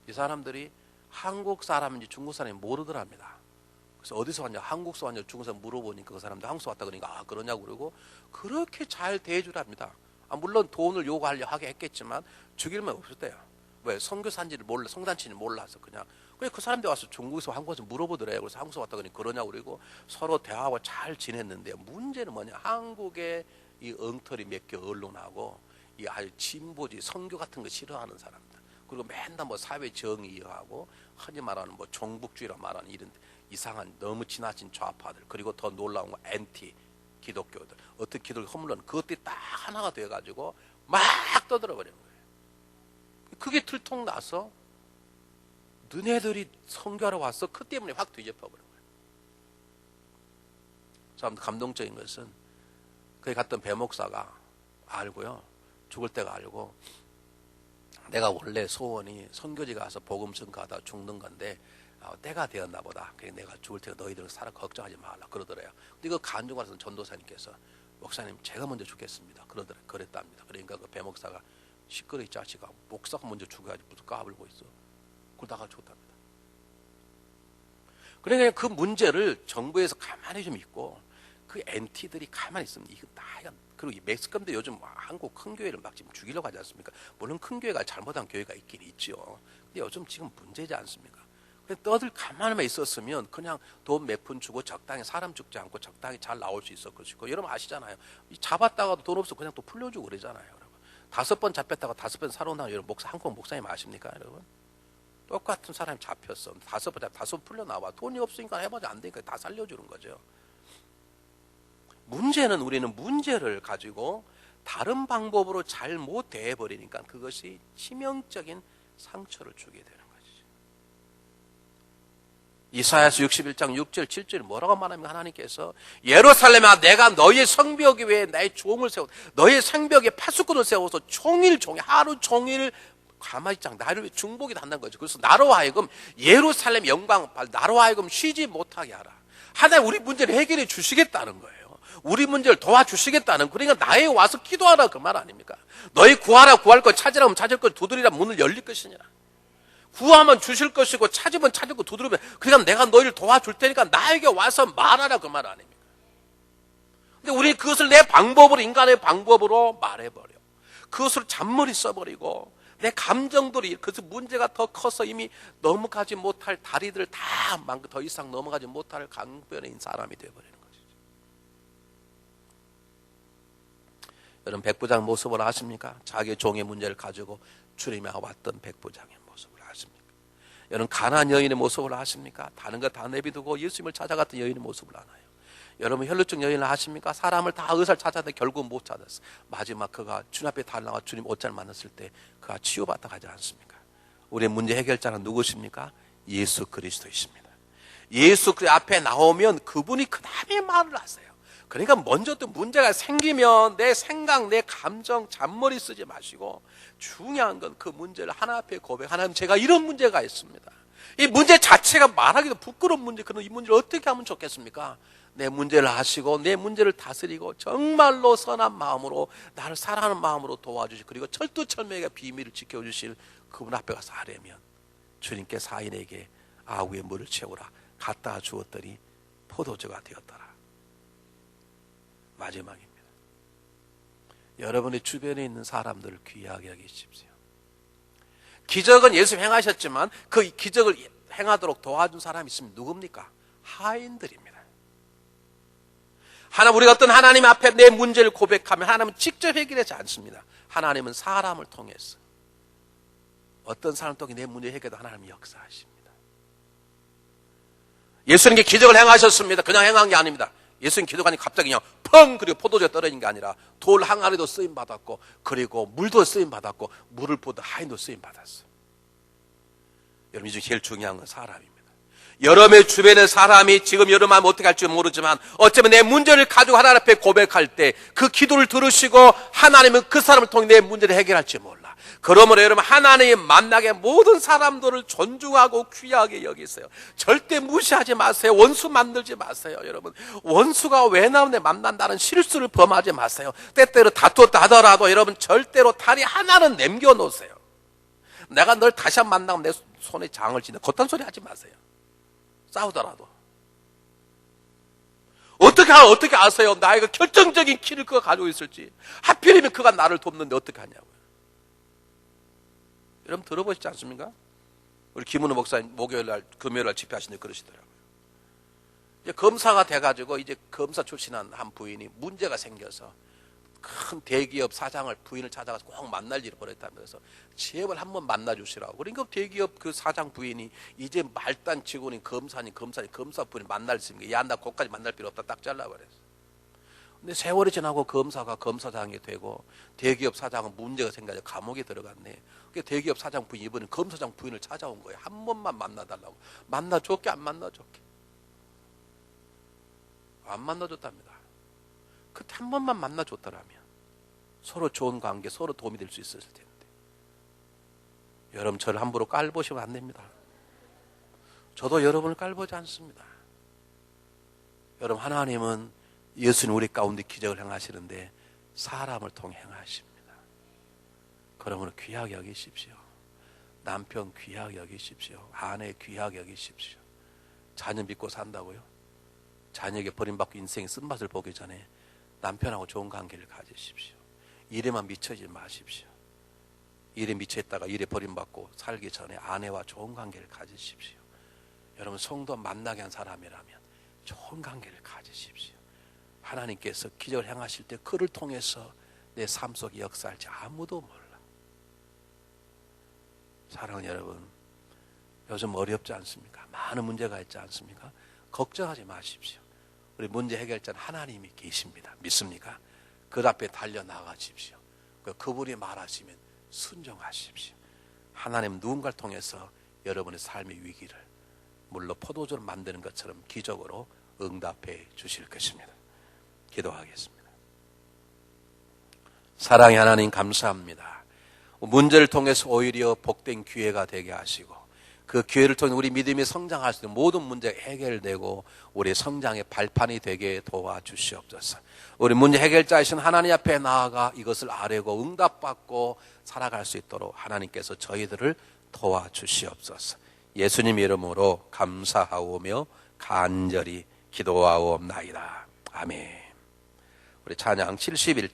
이 사람들이 한국 사람인지 중국 사람인지 모르더랍니다. 그래서 어디서 왔냐, 한국서 왔냐, 중국서 물어보니까 그 사람들 한국서 왔다 그러니까 그러냐고 그러고 그렇게 잘 대해주랍니다. 물론 돈을 요구하려 하게 했겠지만 죽일 만 없었대요. 왜? 선교사인지를 몰라, 성단치를 몰라서 그냥 그래 그 사람들 와서 중국에서 한국에서 물어보더래요. 그래서 한국에서 왔다 그러니 그러냐고 그러고 서로 대화하고 잘 지냈는데 문제는 뭐냐? 한국의 이 엉터리 몇 개 언론하고 이 아주 진보지 선교 같은 거 싫어하는 사람들. 그리고 맨날 뭐 사회 정의하고 흔히 말하는 뭐 종북주의라 말하는 이런 이상한 너무 지나친 좌파들. 그리고 더 놀라운 거 엔티 기독교들. 어떻게 기독교 허물론 그것들이 딱 하나가 돼가지고 막 떠들어 버리는 거예요. 그게 들통나서 너네들이 선교하러 왔어? 그 때문에 확 뒤집어 버린 거예요. 참 감동적인 것은 거기 갔던 배 목사가 알고요. 죽을 때가 알고 내가 원래 소원이 선교지 가서 복음 전가하다 죽는 건데 때가 되었나 보다. 그래 내가 죽을 때가 너희들은 살아 걱정하지 말라 그러더래요. 근데 이거 간증하는 전도사님께서 목사님 제가 먼저 죽겠습니다. 그랬답니다. 그러니까 그 배 목사가 시끄러 이 자식아 목사가 먼저 죽어야지 무슨 까불고 있어. 그러다가 죽었답니다. 그러니까 그 문제를 정부에서 가만히 좀 있고 그 엔티들이 가만히 있으면 이거 다 그리고 이 멕시컴도 요즘 한국 큰 교회를 막 지금 죽이려고 하지 않습니까? 물론 큰 교회가 잘못한 교회가 있긴 있죠. 근데 요즘 지금 문제지 않습니까? 너들 가만히만 있었으면 그냥 돈 몇 푼 주고 적당히 사람 죽지 않고 적당히 잘 나올 수 있을 것이고 여러분 아시잖아요. 잡았다가도 돈 없어 그냥 또 풀려주고 그러잖아요. 여러분. 5번 잡혔다가 5번 살아온다고 여러분 한국 목사님 아십니까 여러분? 똑같은 사람이 잡혔어. 5번 풀려 나와. 돈이 없으니까 해보자 안 되니까 다 살려주는 거죠. 문제는 우리는 문제를 가지고 다른 방법으로 잘 못 대해버리니까 그것이 치명적인 상처를 주게 되는 것이죠. 이사야서 61장 6절 7절 뭐라고 말합니까? 하나님께서 예루살렘아 내가 너희의 성벽 위에 나의 종을 세워 너희의 성벽에 파수꾼을 세워서 하루 종일 가만히 있자 나를 위해 중복이 단다는 거죠. 그래서 나로 하여금 예루살렘 영광 나로 하여금 쉬지 못하게 하라. 하나님 우리 문제를 해결해 주시겠다는 거예요. 우리 문제를 도와주시겠다는 그러니까 나에 와서 기도하라 그 말 아닙니까? 너희 구하라 구할 것 찾으라 찾을 것 두드리라 문을 열릴 것이니라. 구하면 주실 것이고 찾으면 찾을 것 두드리면 그러니까 내가 너희를 도와줄 테니까 나에게 와서 말하라 그 말 아닙니까? 근데 우리 그것을 내 방법으로 인간의 방법으로 말해버려. 그것을 잔머리 써버리고 내 감정들이 그래서 문제가 더 커서 이미 넘어가지 못할 다리들을 다 더 이상 넘어가지 못할 강변인 사람이 되어버리는 것이죠. 여러분 백부장 모습을 아십니까? 자기 종의 문제를 가지고 주님에 왔던 백부장의 모습을 아십니까? 여러분 가난한 여인의 모습을 아십니까? 다른 거 다 내비두고 예수님을 찾아갔던 여인의 모습을 아나요? 여러분 혈루증 여인을 아십니까? 사람을 다 의사를 찾았는데 결국 못 찾았어. 마지막 그가 주님 앞에 달려가 주님 옷자를 만났을 때 그가 치유받다 가지 않습니까? 우리의 문제 해결자는 누구십니까? 예수 그리스도이십니다. 예수 그 앞에 나오면 그분이 그 다음에 말을 하세요. 그러니까 먼저 또 문제가 생기면 내 생각, 내 감정, 잔머리 쓰지 마시고 중요한 건 그 문제를 하나 앞에 고백. 하나님 제가 이런 문제가 있습니다. 이 문제 자체가 말하기도 부끄러운 문제. 그럼 이 문제를 어떻게 하면 좋겠습니까? 내 문제를 아시고 내 문제를 다스리고 정말로 선한 마음으로 나를 사랑하는 마음으로 도와주시고 그리고 철두철미하게 비밀을 지켜주실 그분 앞에 가서 하려면 주님께 사인에게 아우의 물을 채우라 갖다 주었더니 포도주가 되었더라. 마지막입니다. 여러분의 주변에 있는 사람들을 귀하게 여기십시오. 기적은 예수 행하셨지만 그 기적을 행하도록 도와준 사람이 있으면 누굽니까? 하인들입니다. 우리가 어떤 하나님 앞에 내 문제를 고백하면 하나님은 직접 해결하지 않습니다. 하나님은 사람을 통해서 어떤 사람 통해 내 문제 해결도 하나님이 역사하십니다. 예수님께 기적을 행하셨습니다. 그냥 행한 게 아닙니다. 예수님 기도하니 갑자기 그냥 펑 그리고 포도주가 떨어진 게 아니라 돌 항아리도 쓰임 받았고 그리고 물도 쓰임 받았고 물을 보던 하인도 쓰임 받았어요. 여러분 이 중에 제일 중요한 건 사람입니다. 여러분의 주변의 사람이 지금 여러분 마음 어떻게 할지 모르지만 어쩌면 내 문제를 가지고 하나님 앞에 고백할 때 그 기도를 들으시고 하나님은 그 사람을 통해 내 문제를 해결할지 몰라. 그러므로 여러분 하나님이 만나게 모든 사람들을 존중하고 귀하게 여기세요. 절대 무시하지 마세요. 원수 만들지 마세요. 여러분 원수가 왜 나오는데 만난다는 실수를 범하지 마세요. 때때로 다투었다 하더라도 여러분 절대로 다리 하나는 남겨놓으세요. 내가 널 다시 한번 만나면 내 손에 장을 쥐는 겉한 소리 하지 마세요. 싸우더라도 어떻게 아세요? 나의 그 결정적인 키를 그가 가지고 있을지. 하필이면 그가 나를 돕는데 어떻게 하냐고요. 여러분 들어보시지 않습니까? 우리 김은호 목사님 목요일날 금요일날 집회하시는데 그러시더라고요. 이제 검사가 돼가지고 이제 검사 출신한 한 부인이 문제가 생겨서 큰 대기업 사장을 부인을 찾아가서 꼭 만날 일을 벌였다면서 제발 한번 만나주시라고. 그러니까 대기업 그 사장 부인이 이제 말단 직원인 검사 부인 만날 수 있는 게 야 나 거기까지 만날 필요 없다 딱 잘라버렸어. 근데 세월이 지나고 검사가 검사장이 되고 대기업 사장은 문제가 생겨서 감옥에 들어갔네. 그 대기업 사장 부인이 이번에 검사장 부인을 찾아온 거예요. 한 번만 만나달라고. 만나줬게 안 만나줬게? 안 만나줬답니다. 그때 한 번만 만나줬더라면 서로 좋은 관계, 서로 도움이 될 수 있었을 텐데. 여러분 저를 함부로 깔보시면 안 됩니다. 저도 여러분을 깔보지 않습니다. 여러분 하나님은 예수님 우리 가운데 기적을 행하시는데 사람을 통해 행하십니다. 그러므로 귀하게 여기십시오. 남편 귀하게 여기십시오. 아내 귀하게 여기십시오. 자녀 믿고 산다고요? 자녀에게 버림받고 인생의 쓴맛을 보기 전에 남편하고 좋은 관계를 가지십시오. 일에만 미쳐지 마십시오. 일에 미쳐있다가 일에 버림받고 살기 전에 아내와 좋은 관계를 가지십시오. 여러분 성도 만나게 한 사람이라면 좋은 관계를 가지십시오. 하나님께서 기적을 행하실 때 그를 통해서 내 삶 속에 역사할지 아무도 몰라. 사랑하는 여러분, 요즘 어렵지 않습니까? 많은 문제가 있지 않습니까? 걱정하지 마십시오. 우리 문제 해결자는 하나님이 계십니다. 믿습니까? 그 앞에 달려나가십시오. 그분이 말하시면 순종하십시오. 하나님 누군가를 통해서 여러분의 삶의 위기를 물로 포도주를 만드는 것처럼 기적으로 응답해 주실 것입니다. 기도하겠습니다. 사랑의 하나님 감사합니다. 문제를 통해서 오히려 복된 기회가 되게 하시고 그 기회를 통해 우리 믿음이 성장할 수 있는 모든 문제가 해결되고 우리 성장의 발판이 되게 도와주시옵소서. 우리 문제 해결자이신 하나님 앞에 나아가 이것을 아뢰고 응답받고 살아갈 수 있도록 하나님께서 저희들을 도와주시옵소서. 예수님 이름으로 감사하오며 간절히 기도하옵나이다. 아멘. 우리 찬양 71장